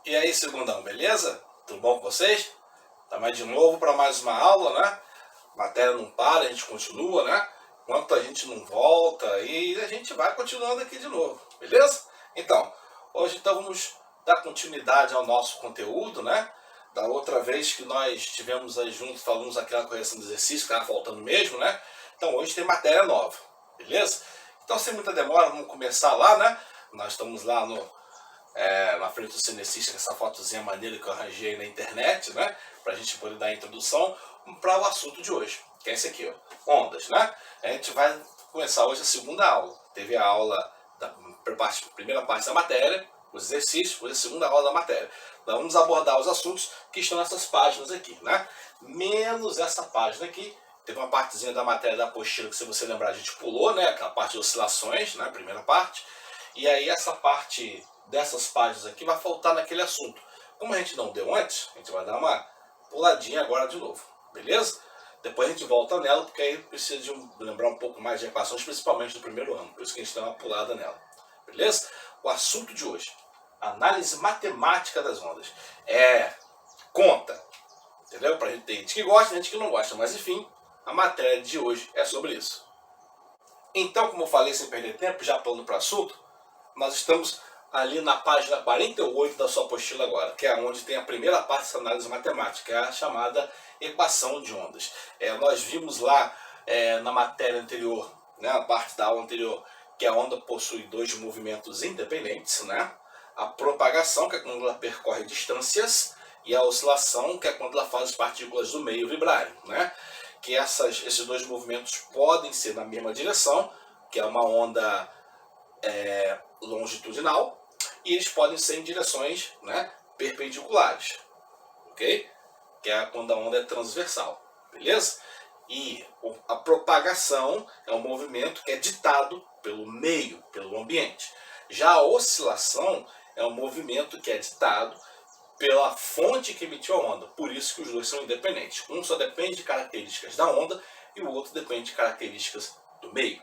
E aí, segundão, beleza? Tudo bom com vocês? Estamos de novo para mais uma aula, né? Matéria não para, a gente continua, né? Enquanto a gente não volta, e a gente vai continuando aqui de novo, beleza? Então, hoje então vamos dar continuidade ao nosso conteúdo, né? Da outra vez que nós estivemos aí juntos, falamos aquela correção de exercício, que estava faltando mesmo, né? Então hoje tem matéria nova, beleza? Então sem muita demora, vamos começar lá, né? Nós estamos lá na frente do Cinecista, com essa fotozinha maneira que eu arranjei na internet, né? Pra gente poder dar a introdução para o assunto de hoje, que é esse aqui, ó, ondas, né? A gente vai começar hoje a segunda aula. Teve a aula da primeira parte da matéria, os exercícios, hoje a segunda aula da matéria. Então vamos abordar os assuntos que estão nessas páginas aqui, né? Menos essa página aqui. Teve uma partezinha da matéria da apostila que, se você lembrar, a gente pulou, né? Aquela parte de oscilações, né? Primeira parte. E aí essa parte dessas páginas aqui vai faltar naquele assunto. Como a gente não deu antes, a gente vai dar uma puladinha agora de novo, beleza? Depois a gente volta nela, porque aí precisa de lembrar um pouco mais de equações, principalmente do primeiro ano. Por isso que a gente dá uma pulada nela, beleza? O assunto de hoje, análise matemática das ondas. Conta, entendeu? Pra gente ter gente que gosta e gente que não gosta, mas enfim, a matéria de hoje é sobre isso. Então, como eu falei, sem perder tempo, já pulando para o assunto, nós estamos ali na página 48 da sua apostila agora, que é onde tem a primeira parte dessa análise matemática, que é a chamada equação de ondas. Nós vimos lá na matéria anterior, né, a parte da aula anterior, que a onda possui dois movimentos independentes, né? A propagação, que é quando ela percorre distâncias, e a oscilação, que é quando ela faz as partículas do meio vibrarem, né? Que esses dois movimentos podem ser na mesma direção, que é uma onda longitudinal, e eles podem ser em direções, né, perpendiculares, ok? Que é quando a onda é transversal, beleza? E a propagação é um movimento que é ditado pelo meio, pelo ambiente. Já a oscilação é um movimento que é ditado pela fonte que emitiu a onda. Por isso que os dois são independentes. Um só depende de características da onda e o outro depende de características do meio,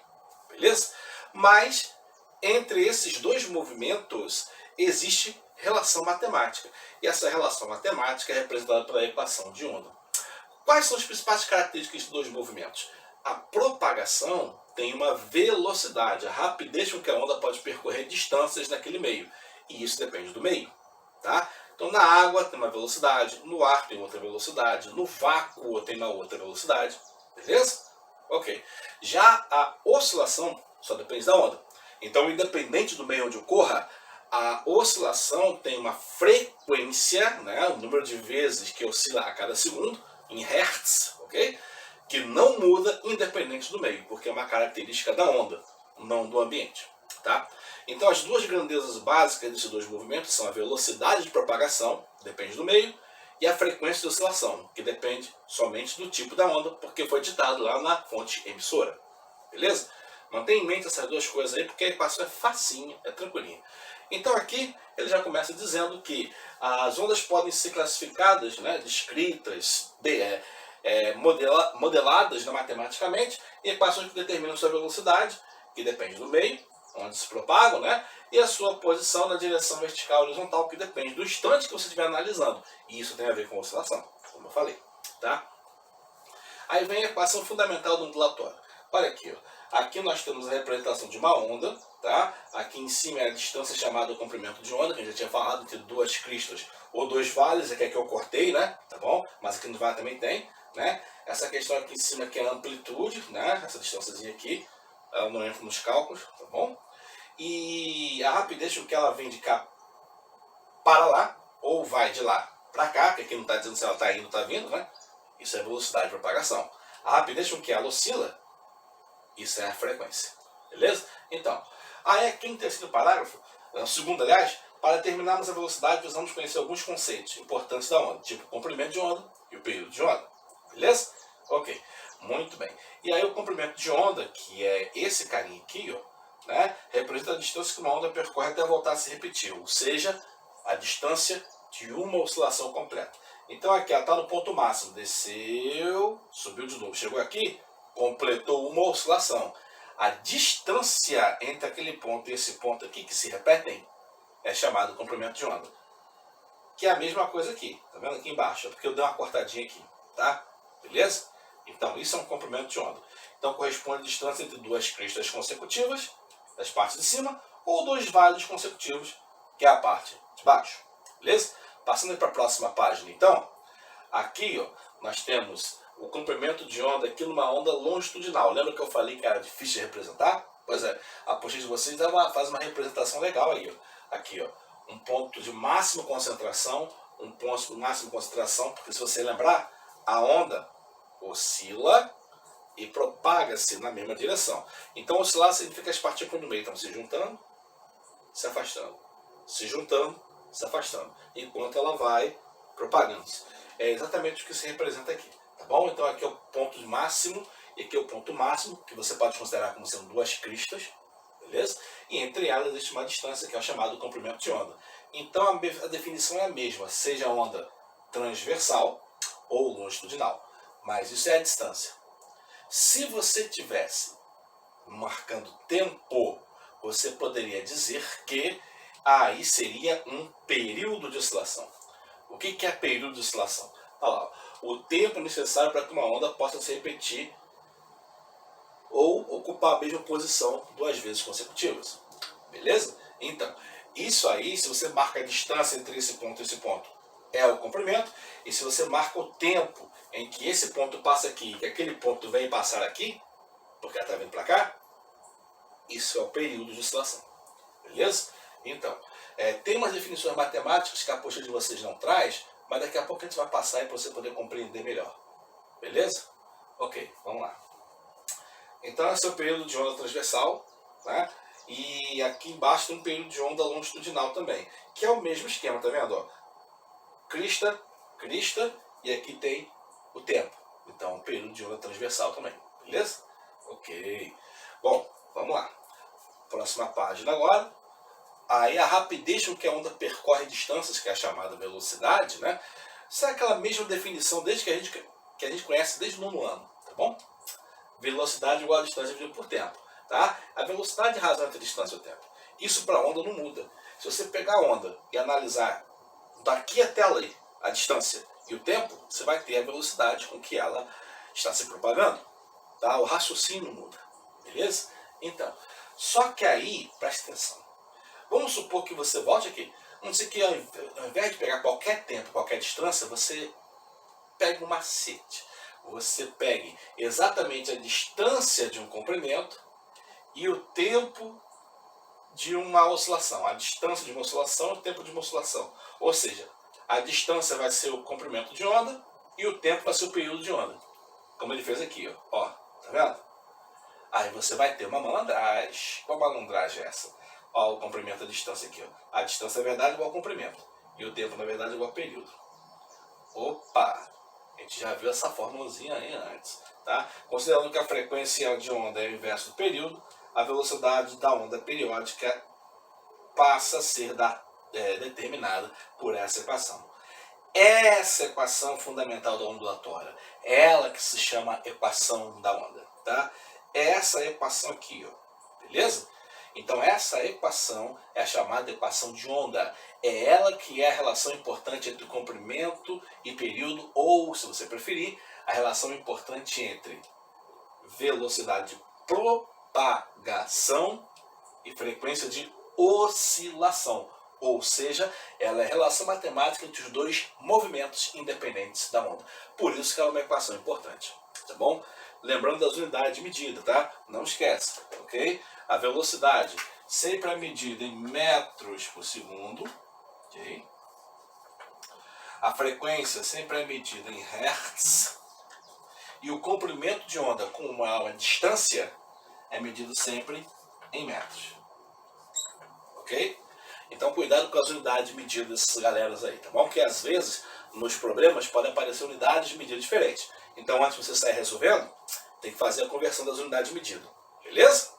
beleza? Mas entre esses dois movimentos existe relação matemática. E essa relação matemática é representada pela equação de onda. Quais são as principais características dos dois movimentos? A propagação tem uma velocidade, a rapidez com que a onda pode percorrer distâncias naquele meio. E isso depende do meio, tá? Então na água tem uma velocidade, no ar tem outra velocidade, no vácuo tem uma outra velocidade, beleza? Ok. Já a oscilação só depende da onda. Então, independente do meio onde ocorra, a oscilação tem uma frequência, né, o número de vezes que oscila a cada segundo, em hertz, ok? Que não muda independente do meio, porque é uma característica da onda, não do ambiente, tá? Então, as duas grandezas básicas desses dois movimentos são a velocidade de propagação, depende do meio, e a frequência de oscilação, que depende somente do tipo da onda, porque foi ditado lá na fonte emissora, beleza? Mantenha em mente essas duas coisas aí, porque a equação é facinha, é tranquilinha. Então aqui ele já começa dizendo que as ondas podem ser classificadas, né, descritas, modeladas, né, matematicamente, em equações que determinam sua velocidade, que depende do meio, onde se propagam, né, e a sua posição na direção vertical e horizontal, que depende do instante que você estiver analisando. E isso tem a ver com oscilação, como eu falei, tá? Aí vem a equação fundamental do ondulatório. Olha aqui, ó. Aqui nós temos a representação de uma onda, tá? Aqui em cima é a distância chamada comprimento de onda, que a gente já tinha falado, entre duas cristas ou dois vales, aqui é que eu cortei, né? Tá bom? Mas aqui no vale também tem, né? Essa questão aqui em cima que é a amplitude, né? Essa distânciazinha aqui, ela não entra nos cálculos, tá bom? E a rapidez com que ela vem de cá para lá, ou vai de lá para cá, porque aqui não está dizendo se ela está indo ou está vindo, né? Isso é velocidade de propagação. A rapidez com que ela oscila, isso é a frequência, beleza? Então, aí aqui no terceiro parágrafo, no segundo, aliás, para determinarmos a velocidade, precisamos conhecer alguns conceitos importantes da onda, tipo o comprimento de onda e o período de onda, beleza? Ok, muito bem. E aí o comprimento de onda, que é esse carinha aqui, ó, né, representa a distância que uma onda percorre até voltar a se repetir, ou seja, a distância de uma oscilação completa. Então aqui ela está no ponto máximo, desceu, subiu de novo, chegou aqui, completou uma oscilação. A distância entre aquele ponto e esse ponto aqui, que se repetem, é chamado comprimento de onda. que é a mesma coisa aqui. Tá vendo aqui embaixo? É porque eu dei uma cortadinha aqui, tá? Beleza? Então, isso é um comprimento de onda. Então, corresponde à distância entre duas crestas consecutivas, das partes de cima, ou dois vales consecutivos, que é a parte de baixo. Beleza? Passando para a próxima página, então, aqui ó, nós temos o comprimento de onda aqui numa onda longitudinal. Lembra que eu falei que era difícil de representar? Pois é, a apostila de vocês faz uma representação legal aí. Ó. Aqui, ó, um ponto de máxima concentração, um ponto de máxima concentração, porque se você lembrar, a onda oscila e propaga-se na mesma direção. Então oscilar significa as partículas no meio estão se juntando, se afastando, se juntando, se afastando, enquanto ela vai propagando-se. É exatamente o que se representa aqui, tá bom? Então aqui é o ponto máximo e aqui é o ponto máximo, que você pode considerar como sendo duas cristas, beleza? E entre elas existe uma distância que é o chamado comprimento de onda. Então a definição é a mesma, seja onda transversal ou longitudinal, mas isso é a distância. Se você tivesse marcando tempo, você poderia dizer que aí seria um período de oscilação. O que é período de oscilação? Olha lá, o tempo necessário para que uma onda possa se repetir ou ocupar a mesma posição duas vezes consecutivas. Beleza? Então, isso aí, se você marca a distância entre esse ponto e esse ponto, é o comprimento. E se você marca o tempo em que esse ponto passa aqui e que aquele ponto vem passar aqui, porque ela está vindo para cá, isso é o período de oscilação. Beleza? Então, tem umas definições matemáticas que a apostila de vocês não traz, mas daqui a pouco a gente vai passar aí para você poder compreender melhor. Beleza? Ok, vamos lá. Então esse é o período de onda transversal, né? E aqui embaixo tem um período de onda longitudinal também, que é o mesmo esquema, tá vendo? Ó? Crista, crista, e aqui tem o tempo. Então um período de onda transversal também, beleza? Ok. Bom, vamos lá. Próxima página agora. Aí a rapidez com que a onda percorre distâncias, que é a chamada velocidade, né? Isso é aquela mesma definição desde que a gente conhece desde o nono ano, tá bom? Velocidade igual a distância dividido por tempo, tá? A velocidade é a razão entre a distância e o tempo. Isso para a onda não muda. Se você pegar a onda e analisar daqui até ali a distância e o tempo, você vai ter a velocidade com que ela está se propagando, tá? O raciocínio muda, beleza? Então, só que aí, presta atenção. Vamos supor que você volte aqui. Vamos dizer que ao invés de pegar qualquer tempo, qualquer distância, você pegue um macete. Você pegue exatamente a distância de um comprimento e o tempo de uma oscilação. A distância de uma oscilação e o tempo de uma oscilação. Ou seja, a distância vai ser o comprimento de onda e o tempo vai ser o período de onda. Como ele fez aqui, ó. Tá vendo? Aí você vai ter uma malandragem. Qual malandragem é essa? Ó, o comprimento da distância aqui, ó. A distância, na verdade, é igual ao comprimento. E o tempo, na verdade, é igual ao período. Opa! A gente já viu essa formulazinha aí antes. Tá? Considerando que a frequência de onda é o inverso do período, a velocidade da onda periódica passa a ser determinada por essa equação. Essa equação fundamental da ondulatória, ela que se chama equação da onda. Tá? Essa equação aqui, ó. Beleza? Então essa equação é a chamada equação de onda. É ela que é a relação importante entre comprimento e período, ou, se você preferir, a relação importante entre velocidade de propagação e frequência de oscilação. Ou seja, ela é a relação matemática entre os dois movimentos independentes da onda. Por isso que ela é uma equação importante. Tá bom? Lembrando das unidades de medida, tá? Não esquece, ok? A velocidade sempre é medida em metros por segundo, ok? A frequência sempre é medida em hertz. E o comprimento de onda com uma distância é medido sempre em metros. Ok? Então cuidado com as unidades de medida dessas galeras aí, tá bom? Porque às vezes nos problemas podem aparecer unidades de medida diferentes. Então antes de você sair resolvendo, tem que fazer a conversão das unidades de medida. Beleza?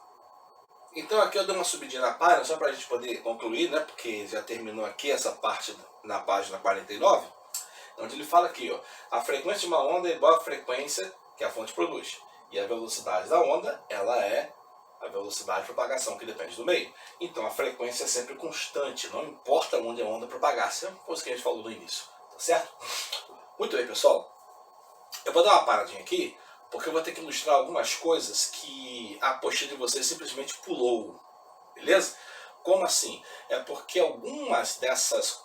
Então aqui eu dei uma subidinha na página, só para a gente poder concluir, né? Porque já terminou aqui essa parte na página 49, onde ele fala aqui, ó, a frequência de uma onda é igual à frequência que a fonte produz. E a velocidade da onda, ela é a velocidade de propagação, que depende do meio. Então a frequência é sempre constante, não importa onde a onda propagar. Isso é uma coisa que a gente falou no início, tá certo? Muito bem, pessoal. Eu vou dar uma paradinha aqui, porque eu vou ter que ilustrar algumas coisas que a apostila de vocês simplesmente pulou, beleza? Como assim? É porque algumas dessas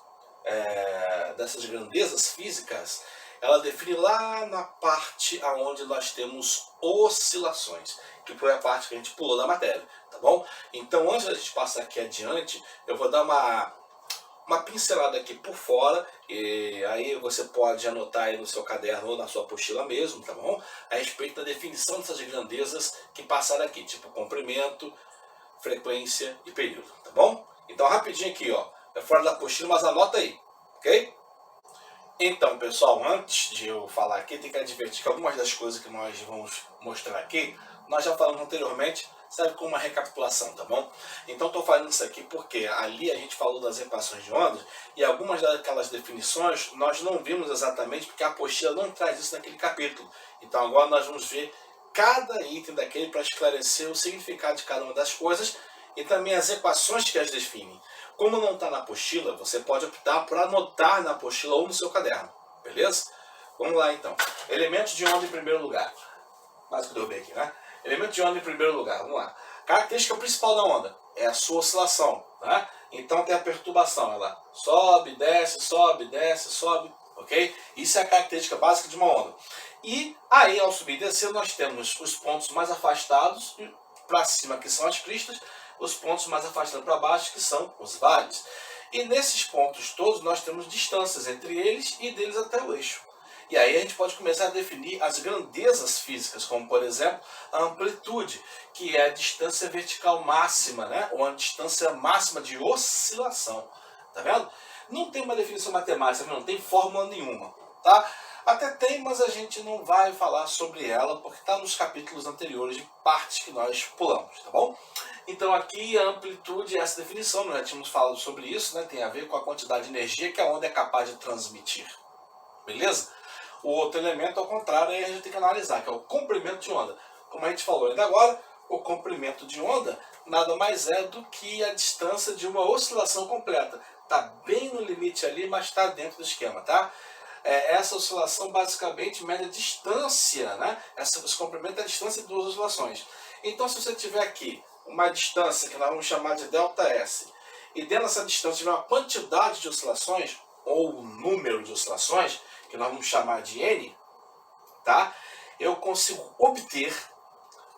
grandezas físicas, ela define lá na parte onde nós temos oscilações, que foi a parte que a gente pulou da matéria, tá bom? Então, antes da gente passar aqui adiante, eu vou dar uma pincelada aqui por fora, e aí você pode anotar aí no seu caderno ou na sua apostila mesmo, tá bom? A respeito da definição dessas grandezas que passaram aqui, tipo comprimento, frequência e período, tá bom? Então, rapidinho aqui, ó, é fora da apostila, mas anota aí, ok? Então, pessoal, antes de eu falar aqui, tem que advertir que algumas das coisas que nós vamos mostrar aqui, nós já falamos anteriormente, serve como uma recapitulação, tá bom? Então, estou falando isso aqui porque ali a gente falou das equações de ondas e algumas daquelas definições nós não vimos exatamente porque a apostila não traz isso naquele capítulo. Então, agora nós vamos ver cada item daquele para esclarecer o significado de cada uma das coisas e também as equações que as definem. Como não está na apostila, você pode optar por anotar na apostila ou no seu caderno, beleza? Vamos lá então. Elementos de onda em primeiro lugar. Quase que eu derrubei aqui, né? Elemento de onda em primeiro lugar, vamos lá. Característica principal da onda é a sua oscilação, tá? Então tem a perturbação, ela sobe, desce, ok? Isso é a característica básica de uma onda. E aí, ao subir e descer, nós temos os pontos mais afastados para cima, que são as cristas, os pontos mais afastados para baixo, que são os vales. E nesses pontos todos nós temos distâncias entre eles e deles até o eixo. E aí a gente pode começar a definir as grandezas físicas, como por exemplo a amplitude, que é a distância vertical máxima, né? Ou a distância máxima de oscilação. Tá vendo? Não tem uma definição matemática, não tem fórmula nenhuma, tá? Até tem, mas a gente não vai falar sobre ela, porque está nos capítulos anteriores de partes que nós pulamos, tá bom? Então aqui a amplitude é essa definição, nós já tínhamos falado sobre isso, né? Tem a ver com a quantidade de energia que a onda é capaz de transmitir, beleza? O outro elemento, ao contrário, aí a gente tem que analisar, que é o comprimento de onda. Como a gente falou ainda agora, o comprimento de onda nada mais é do que a distância de uma oscilação completa. Está bem no limite ali, mas está dentro do esquema, tá? Essa oscilação basicamente mede a distância, né? Esse comprimento é a distância de duas oscilações. Então, se você tiver aqui uma distância que nós vamos chamar de ΔS, e dentro dessa distância tiver uma quantidade de oscilações, ou número de oscilações, que nós vamos chamar de N, tá? Eu consigo obter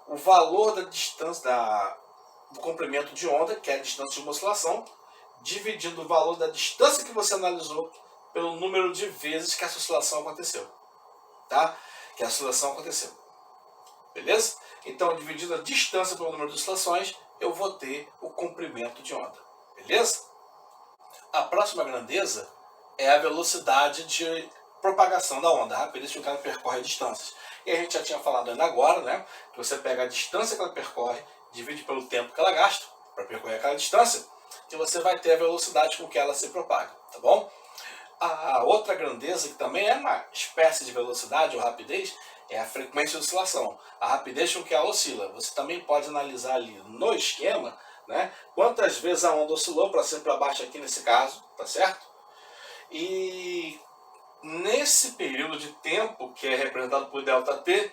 o valor da distância do comprimento de onda, que é a distância de uma oscilação, dividindo o valor da distância que você analisou pelo número de vezes que essa oscilação aconteceu, tá? Que a oscilação aconteceu, beleza? Então, dividindo a distância pelo número de oscilações, eu vou ter o comprimento de onda, beleza? A próxima grandeza é a velocidade de propagação da onda, a rapidez que o cara percorre distâncias. E a gente já tinha falado ainda agora, né? Que você pega a distância que ela percorre, divide pelo tempo que ela gasta para percorrer aquela distância, e você vai ter a velocidade com que ela se propaga, tá bom? A outra grandeza, que também é uma espécie de velocidade ou rapidez, é a frequência de oscilação, a rapidez com que ela oscila. Você também pode analisar ali no esquema, né, quantas vezes a onda oscilou para cima e para baixo aqui nesse caso, tá certo? E nesse período de tempo, que é representado por ΔT,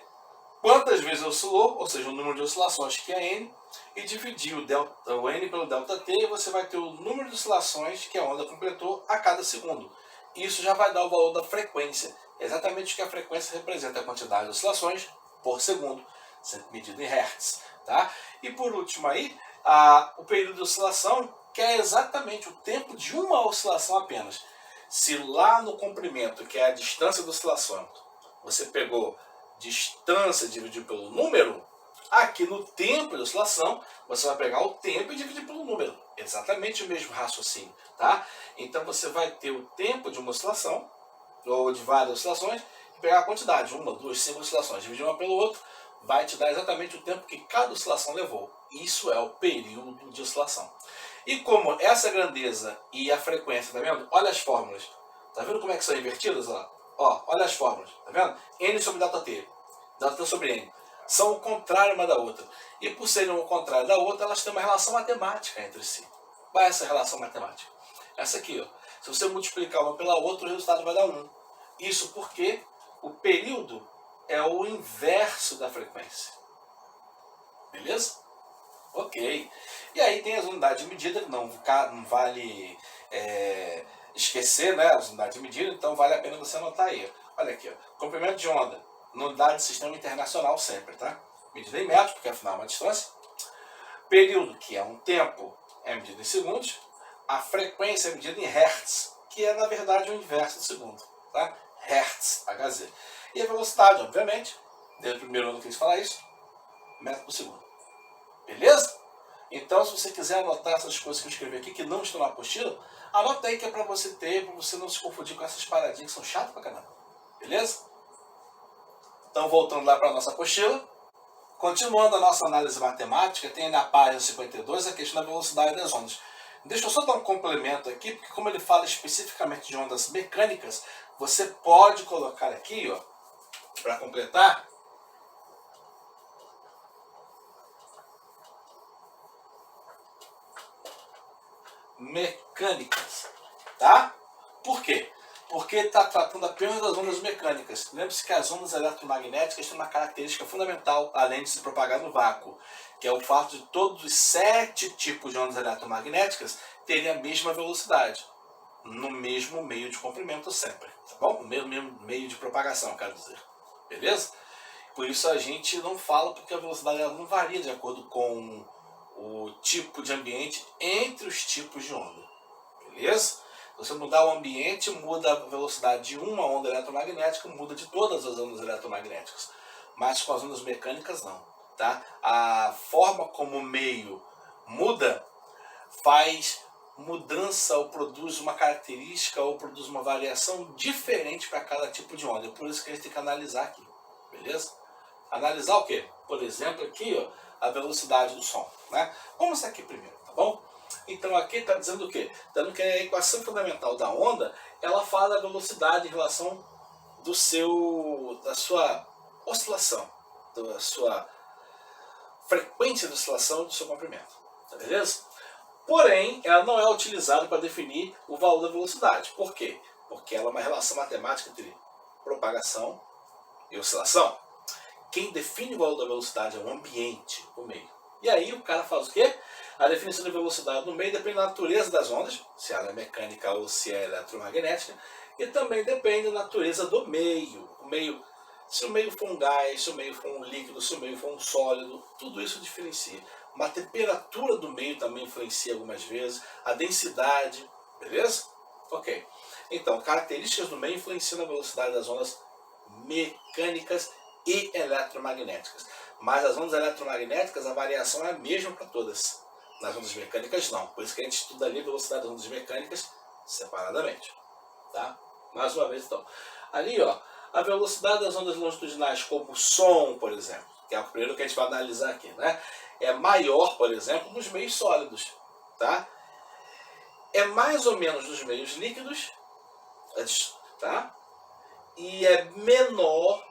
quantas vezes oscilou, ou seja, o número de oscilações, que é N, e dividir o N pelo ΔT, e você vai ter o número de oscilações que a onda completou a cada segundo. Isso já vai dar o valor da frequência, exatamente o que a frequência representa, a quantidade de oscilações por segundo, sendo medido em Hertz. Tá? E por último aí, o período de oscilação, que é exatamente o tempo de uma oscilação apenas. Se lá no comprimento, que é a distância da oscilação, você pegou distância dividido pelo número, aqui no tempo de oscilação, você vai pegar o tempo e dividir pelo número. Exatamente o mesmo raciocínio, tá? Então você vai ter o tempo de uma oscilação, ou de várias oscilações, e pegar a quantidade, 1, 2, 5 oscilações, dividir uma pelo outro, vai te dar exatamente o tempo que cada oscilação levou. Isso é o período de oscilação. E como essa grandeza e a frequência, tá vendo? Olha as fórmulas. Tá vendo como é que são invertidas? Ó, olha as fórmulas, tá vendo? N sobre ΔT, ΔT sobre N. são o contrário uma da outra. E por serem o contrário da outra, elas têm uma relação matemática entre si. Qual é essa relação matemática? Essa aqui, ó. Se você multiplicar uma pela outra, o resultado vai dar 1. Isso porque o período é o inverso da frequência. Beleza? Ok. E aí tem as unidades de medida, que não vale esquecer, né, as unidades de medida, então vale a pena você anotar aí. Olha aqui, ó. Comprimento de onda, na unidade de sistema internacional sempre, tá? Medida em metros, porque afinal é uma distância. Período, que é um tempo, é medido em segundos. A frequência é medida em hertz, que é na verdade o inverso do segundo, tá? Hertz, Hz. E a velocidade, obviamente, desde o primeiro ano que eles falam isso, metro por segundo. Beleza? Então, se você quiser anotar essas coisas que eu escrevi aqui, que não estão na apostila, anota aí que é para você ter, para você não se confundir com essas paradinhas que são chatas pra caramba. Beleza? Então, voltando lá para a nossa apostila, continuando a nossa análise matemática, tem na página 52 a questão da velocidade das ondas. Deixa eu só dar um complemento aqui, porque como ele fala especificamente de ondas mecânicas, você pode colocar aqui, ó, para completar, mecânicas, tá? Por quê? Porque está tratando apenas das ondas mecânicas. Lembre-se que as ondas eletromagnéticas têm uma característica fundamental, além de se propagar no vácuo, que é o fato de todos os 7 tipos de ondas eletromagnéticas terem a mesma velocidade, no mesmo meio de comprimento sempre, tá bom? No mesmo meio de propagação, quero dizer. Beleza? Por isso a gente não fala, porque a velocidade ela não varia de acordo com o tipo de ambiente entre os tipos de onda. Beleza? Se você mudar o ambiente, muda a velocidade de uma onda eletromagnética, muda de todas as ondas eletromagnéticas. Mas com as ondas mecânicas não. Tá? A forma como o meio muda faz mudança ou produz uma característica ou produz uma variação diferente para cada tipo de onda. É por isso que a gente tem que analisar aqui. Beleza? Analisar o quê? Por exemplo, aqui, ó, a velocidade do som. Né? Vamos aqui primeiro, tá bom? Então aqui está dizendo o quê? Dando que a equação fundamental da onda, ela fala da velocidade em relação da sua oscilação, da sua frequência de oscilação do seu comprimento. Tá beleza? Porém, ela não é utilizada para definir o valor da velocidade. Por quê? Porque ela é uma relação matemática entre propagação e oscilação. Quem define o valor da velocidade é o ambiente, o meio. E aí o cara faz o quê? A definição de velocidade no meio depende da natureza das ondas, se ela é mecânica ou se é eletromagnética, e também depende da natureza do meio. Se o meio for um gás, se o meio for um líquido, se o meio for um sólido, tudo isso diferencia. A temperatura do meio também influencia algumas vezes, a densidade, beleza? Ok. Então, características do meio influenciam na velocidade das ondas mecânicas e eletromagnéticas. Mas as ondas eletromagnéticas, a variação é a mesma para todas. Nas ondas mecânicas, não. Por isso que a gente estuda ali a velocidade das ondas mecânicas separadamente. Tá? Mais uma vez, então. Ali, ó, a velocidade das ondas longitudinais, como o som, por exemplo, que é o primeiro que a gente vai analisar aqui, né? É maior, por exemplo, nos meios sólidos. Tá? É mais ou menos nos meios líquidos, tá? E é menor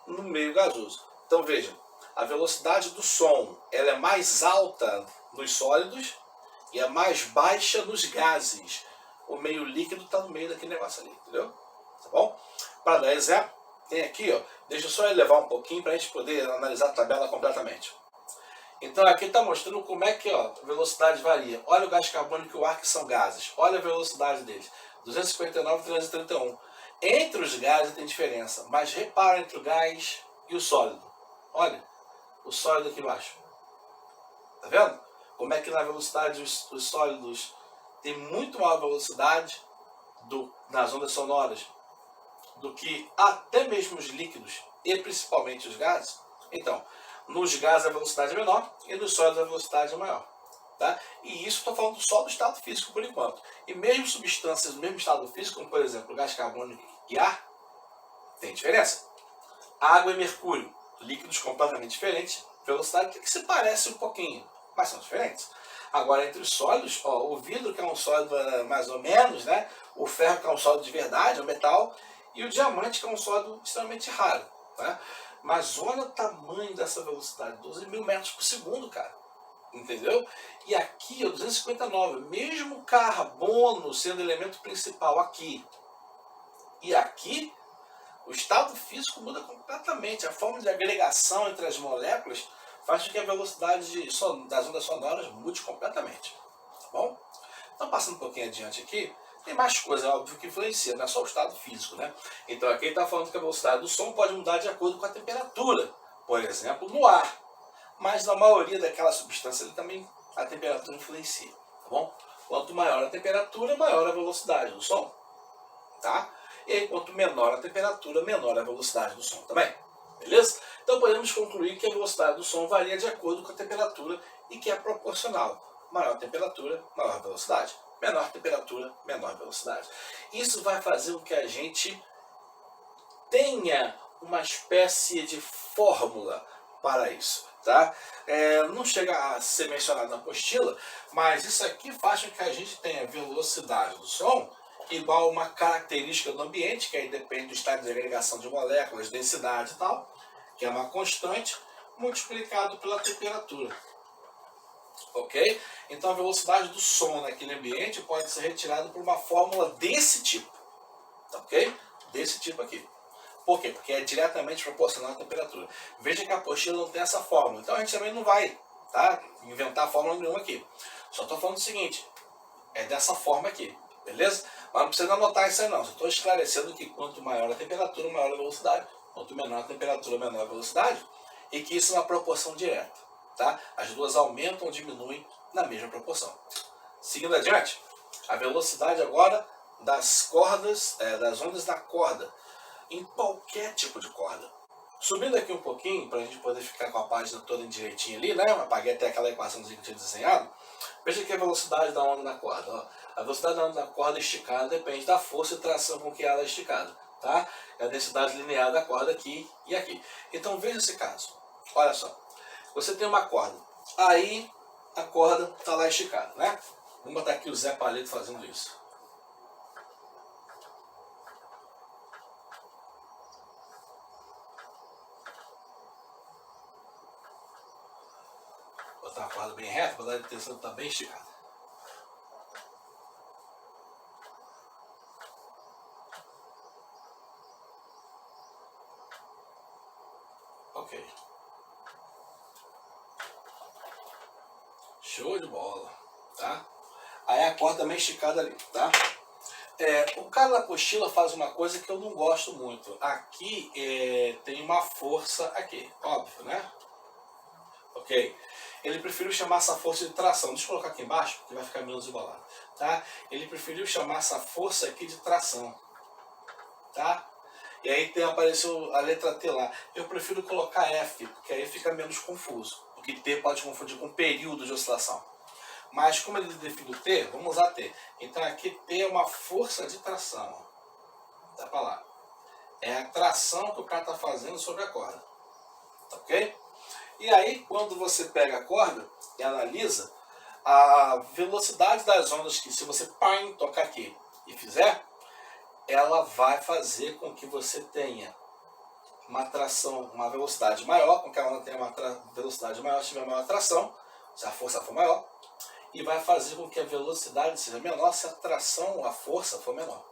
no meio gasoso. Então veja, a velocidade do som ela é mais alta nos sólidos e é mais baixa nos gases. O meio líquido está no meio daquele negócio ali, entendeu? Tá bom? Para dar exemplo, tem aqui, ó, deixa eu só elevar um pouquinho para a gente poder analisar a tabela completamente. Então aqui está mostrando como é que ó, a velocidade varia. Olha o gás carbônico e o ar, que são gases. Olha a velocidade deles. 259 e 331. Entre os gases tem diferença, mas repara entre o gás e o sólido. Olha, o sólido aqui embaixo. Tá vendo? Como é que na velocidade os sólidos têm muito maior velocidade nas ondas sonoras do que até mesmo os líquidos e principalmente os gases. Então, nos gases a velocidade é menor e nos sólidos a velocidade é maior. Tá? E isso estou falando só do estado físico por enquanto. E mesmo substâncias do mesmo estado físico, como por exemplo o gás carbônico e ar, tem diferença. Água e mercúrio, líquidos completamente diferentes, velocidade que se parece um pouquinho, mas são diferentes. Agora, entre os sólidos, ó, o vidro, que é um sólido mais ou menos, né? O ferro, que é um sólido de verdade, é um metal, e o diamante, que é um sólido extremamente raro. Tá? Mas olha o tamanho dessa velocidade, 12.000 metros por segundo, cara. Entendeu? E aqui é 259, mesmo carbono sendo elemento principal aqui e aqui, o estado físico muda completamente. A forma de agregação entre as moléculas faz com que a velocidade das ondas sonoras mude completamente. Tá bom? Então, passando um pouquinho adiante aqui, tem mais coisa, óbvio, que influencia, não é só o estado físico, né? Então, aqui ele está falando que a velocidade do som pode mudar de acordo com a temperatura, por exemplo, no ar. Mas na maioria daquela substância ele também a temperatura influencia, tá bom? Quanto maior a temperatura, maior a velocidade do som, tá? E aí, quanto menor a temperatura, menor a velocidade do som também, beleza? Então podemos concluir que a velocidade do som varia de acordo com a temperatura e que é proporcional. Maior temperatura, maior velocidade. Menor temperatura, menor velocidade. Isso vai fazer com que a gente tenha uma espécie de fórmula para isso, tá? Não chega a ser mencionado na apostila, mas isso aqui faz com que a gente tenha velocidade do som igual a uma característica do ambiente, que aí depende do estado de agregação de moléculas, densidade e tal, que é uma constante, multiplicado pela temperatura. Ok? Então a velocidade do som naquele ambiente pode ser retirada por uma fórmula desse tipo. Ok? Desse tipo aqui. Por quê? Porque é diretamente proporcional à temperatura. Veja que a apostila não tem essa fórmula. Então a gente também não vai, tá, inventar fórmula nenhuma aqui. Só estou falando o seguinte. É dessa forma aqui. Beleza? Mas não precisa anotar isso aí não. Só estou esclarecendo que quanto maior a temperatura, maior a velocidade. Quanto menor a temperatura, menor a velocidade. E que isso é uma proporção direta. Tá? As duas aumentam ou diminuem na mesma proporção. Seguindo adiante, a velocidade agora das cordas, das ondas da corda, em qualquer tipo de corda. Subindo aqui um pouquinho, para a gente poder ficar com a página toda direitinho ali, né? Eu apaguei até aquela equaçãozinha que eu tinha desenhado. Veja aqui a velocidade da onda da corda. Ó. A velocidade da onda da corda esticada depende da força e tração com que ela é esticada. Tá? É a densidade linear da corda aqui e aqui. Então veja esse caso. Olha só. Você tem uma corda. Aí a corda está lá esticada, né? Vamos botar aqui o Zé Palito fazendo isso. Botar a corda bem reta para dar a intenção de estar bem esticada. Ok. Show de bola, tá? Aí a corda bem esticada ali, tá? O cara da apostila faz uma coisa que eu não gosto muito. Aqui tem uma força aqui, óbvio, né? Ok? Ele preferiu chamar essa força de tração. Deixa eu colocar aqui embaixo, que vai ficar menos embolado. Tá? Ele preferiu chamar essa força aqui de tração. Tá? E aí apareceu a letra T lá. Eu prefiro colocar F, porque aí fica menos confuso. Porque T pode confundir com período de oscilação. Mas como ele define o T, vamos usar T. Então aqui T é uma força de tração. Tá pra lá. É a tração que o cara está fazendo sobre a corda. Ok? E aí, quando você pega a corda e analisa, a velocidade das ondas que, se você tocar aqui e fizer, ela vai fazer com que você tenha uma tração, uma velocidade maior, com que a onda tenha uma velocidade maior, se tiver maior tração, se a força for maior, e vai fazer com que a velocidade seja menor se a tração, a força for menor.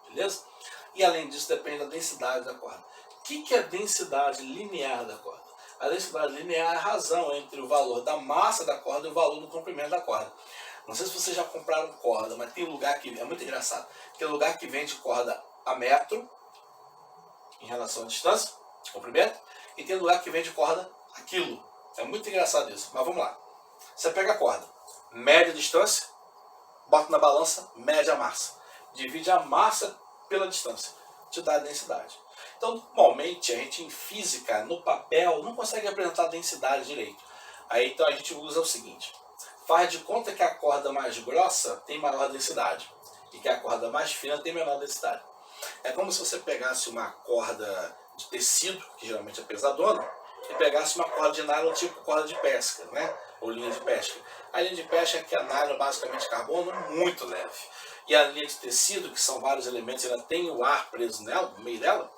Beleza? E além disso, depende da densidade da corda. O que é a densidade linear da corda? A densidade linear é a razão entre o valor da massa da corda e o valor do comprimento da corda. Não sei se vocês já compraram corda, mas tem lugar que, é muito engraçado, tem lugar que vende corda a metro, em relação à distância, comprimento, e tem lugar que vende corda a quilo. É muito engraçado isso, mas vamos lá. Você pega a corda, mede a distância, bota na balança, mede a massa. Divide a massa pela distância, te dá a densidade. Então, normalmente, a gente em física, no papel, não consegue apresentar a densidade direito. Aí, então, a gente usa o seguinte. Faz de conta que a corda mais grossa tem maior densidade e que a corda mais fina tem menor densidade. É como se você pegasse uma corda de tecido, que geralmente é pesadona, e pegasse uma corda de nylon tipo corda de pesca, né? Ou linha de pesca. A linha de pesca é que a nylon, basicamente carbono, muito leve. E a linha de tecido, que são vários elementos, ela tem o ar preso nela, no meio dela,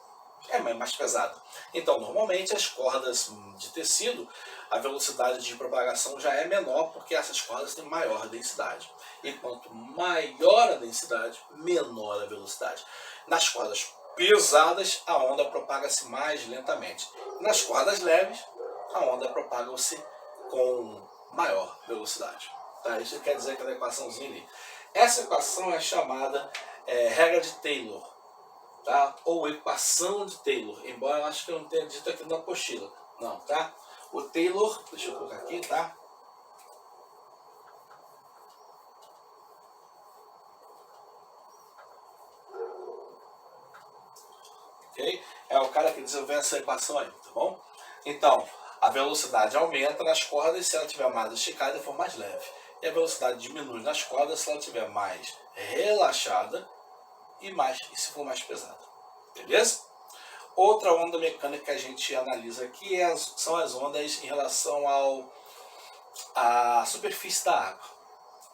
é mais pesada. Então, normalmente, as cordas de tecido, a velocidade de propagação já é menor, porque essas cordas têm maior densidade. E quanto maior a densidade, menor a velocidade. Nas cordas pesadas, a onda propaga-se mais lentamente. Nas cordas leves, a onda propaga-se com maior velocidade. Tá? Isso quer dizer aquela equaçãozinha ali. Essa equação é chamada regra de Taylor, tá? Ou equação de Taylor, embora eu acho que eu não tenha dito aqui na apostila. Não, tá? O Taylor, deixa eu colocar aqui, tá? Ok? É o cara que desenvolveu essa equação aí, tá bom? Então, a velocidade aumenta nas cordas se ela estiver mais esticada e for mais leve. E a velocidade diminui nas cordas se ela estiver mais relaxada e se for mais pesada. Beleza? Outra onda mecânica que a gente analisa aqui são as ondas em relação à superfície da água.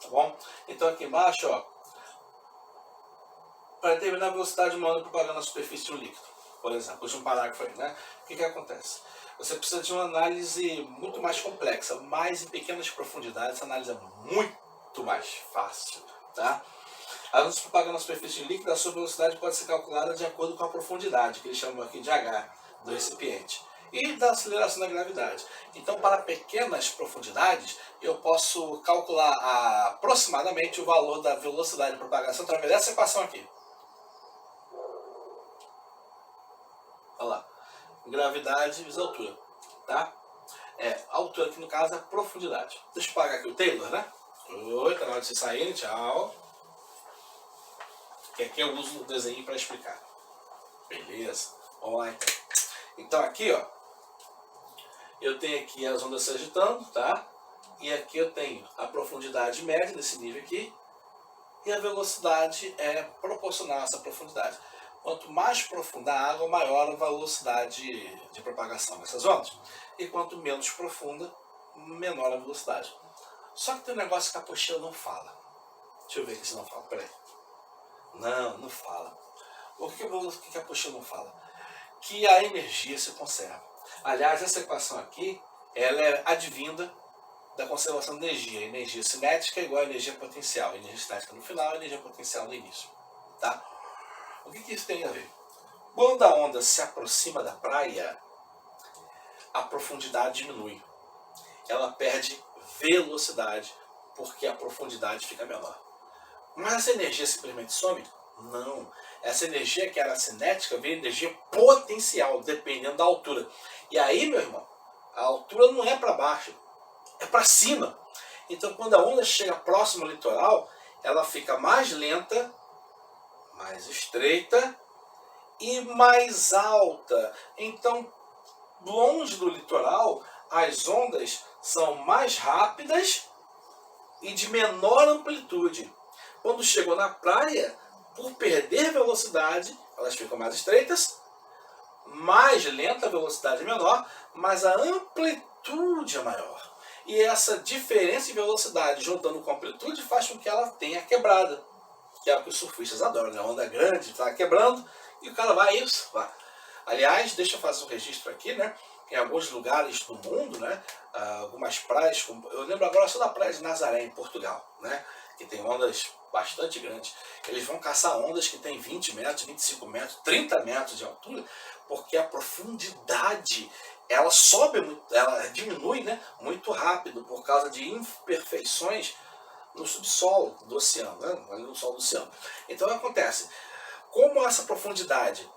Tá bom? Então aqui embaixo, ó, para determinar a velocidade de uma onda propagando na superfície de um líquido, por exemplo, de um parágrafo aí, né? O que acontece? Você precisa de uma análise muito mais complexa, mas em pequenas profundidades essa análise é muito mais fácil, tá? A onda propagando na superfície líquida, a sua velocidade pode ser calculada de acordo com a profundidade, que eles chamam aqui de H, do recipiente, e da aceleração da gravidade. Então, para pequenas profundidades, eu posso calcular aproximadamente o valor da velocidade de propagação através dessa equação aqui. Olha lá. Gravidade vezes altura, tá? A altura aqui no caso é a profundidade. Deixa eu pagar aqui o Taylor, né? Oi, tá na hora de vocês saírem, tchau. Que aqui eu uso o desenho para explicar. Beleza? Vamos lá então. Então aqui, ó, eu tenho aqui as ondas se agitando, tá? E aqui eu tenho a profundidade média desse nível aqui. E a velocidade é proporcional a essa profundidade. Quanto mais profunda a água, maior a velocidade de propagação dessas ondas. E quanto menos profunda, menor a velocidade. Só que tem um negócio que a apostila não fala. Deixa eu ver aqui se não fala. Peraí. Não fala. O que a apostila não fala? Que a energia se conserva. Aliás, essa equação aqui, ela é advinda da conservação de energia. Energia cinética é igual a energia potencial. Energia cinética no final, energia potencial no início. Tá? O que isso tem a ver? Quando a onda se aproxima da praia, a profundidade diminui. Ela perde velocidade, porque a profundidade fica menor. Mas essa energia simplesmente some? Não. Essa energia que era cinética vira energia potencial, dependendo da altura. E aí, meu irmão, a altura não é para baixo, é para cima. Então, quando a onda chega próximo ao litoral, ela fica mais lenta, mais estreita e mais alta. Então, longe do litoral, as ondas são mais rápidas e de menor amplitude. Quando chegou na praia, por perder velocidade, elas ficam mais estreitas, mais lenta, a velocidade é menor, mas a amplitude é maior. E essa diferença de velocidade, juntando com a amplitude, faz com que ela tenha quebrada. Que é o que os surfistas adoram, né? A onda grande, está quebrando, e o cara vai isso, vai. Aliás, deixa eu fazer um registro aqui, né? Em alguns lugares do mundo, né? Algumas praias, eu lembro agora só da praia de Nazaré, em Portugal, né? Que tem ondas bastante grandes. Eles vão caçar ondas que tem 20 metros, 25 metros, 30 metros de altura, porque a profundidade, ela sobe muito, ela diminui, né? Muito rápido, por causa de imperfeições no subsolo do oceano, né? Ali no solo do oceano. Então acontece, como essa profundidade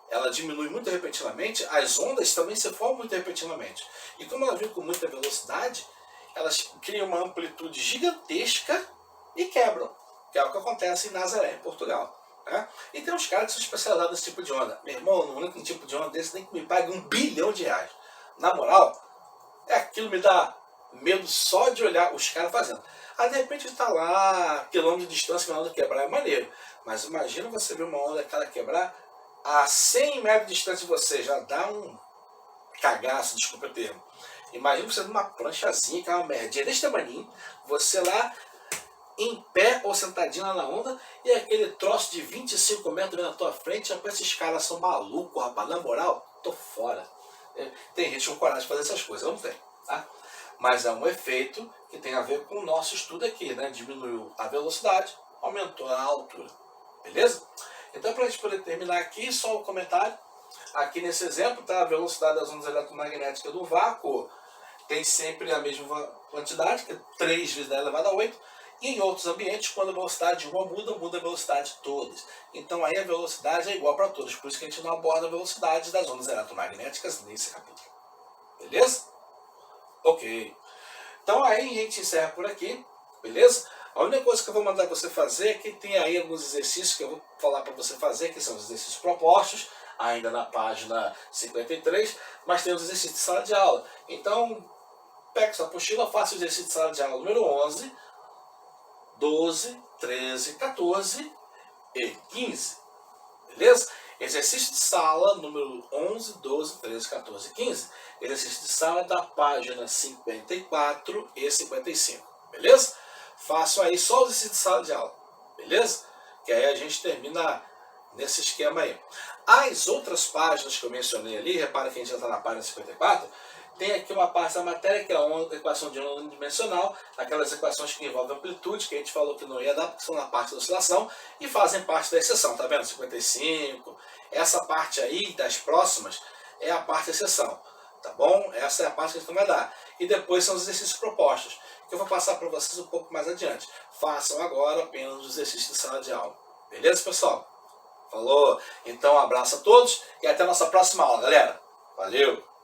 ela diminui muito repentinamente, as ondas também se formam muito repentinamente. E como elas vêm com muita velocidade, elas criam uma amplitude gigantesca e quebram, que é o que acontece em Nazaré, em Portugal. Né? E tem uns caras que são especializados nesse tipo de onda. Meu irmão, no único tipo de onda desse nem que me pague R$1 bilhão. Na moral, aquilo me dá medo só de olhar os caras fazendo. Aí de repente está lá, quilômetros de distância, uma onda quebrar, é maneiro. Mas imagina você ver uma onda cara quebrar a 100 metros de distância de você, já dá um cagaço, desculpa o termo. Imagina você numa pranchazinha, que é uma merdinha desse tamanho, você lá em pé ou sentadinho lá na onda, e aquele troço de 25 metros na tua frente, rapaz, esses caras são malucos, rapaz, na moral, tô fora. Tem gente com coragem de fazer essas coisas, eu não tenho, tá? Mas é um efeito que tem a ver com o nosso estudo aqui, né? Diminuiu a velocidade, aumentou a altura, beleza? Então, para a gente poder terminar aqui, só o comentário. Aqui nesse exemplo, tá? A velocidade das ondas eletromagnéticas do vácuo tem sempre a mesma quantidade, que é 3 vezes 10 elevado a 8. E em outros ambientes, quando a velocidade de uma muda, muda a velocidade de todas. Então aí a velocidade é igual para todos. Por isso que a gente não aborda a velocidade das ondas eletromagnéticas nesse capítulo. Beleza? Ok. Então aí a gente encerra por aqui. Beleza? A única coisa que eu vou mandar você fazer é que tem aí alguns exercícios que eu vou falar para você fazer, que são os exercícios propostos, ainda na página 53, mas tem os exercícios de sala de aula. Então, pega sua apostila, faça o exercício de sala de aula número 11, 12, 13, 14 e 15. Beleza? Exercício de sala número 11, 12, 13, 14 e 15. Exercício de sala da página 54 e 55. Beleza? Façam aí só o exercício de sala de aula. Beleza? Que aí a gente termina nesse esquema aí. As outras páginas que eu mencionei ali, repara que a gente já está na página 54, tem aqui uma parte da matéria que é a equação de onda unidimensional, aquelas equações que envolvem amplitude, que a gente falou que não ia dar, porque são na parte da oscilação, e fazem parte da exceção, tá vendo? 55, essa parte aí das próximas é a parte da exceção, tá bom? Essa é a parte que a gente não vai dar. E depois são os exercícios propostos, que eu vou passar para vocês um pouco mais adiante. Façam agora apenas os exercícios de sala de aula. Beleza, pessoal? Falou? Então, um abraço a todos e até a nossa próxima aula, galera. Valeu!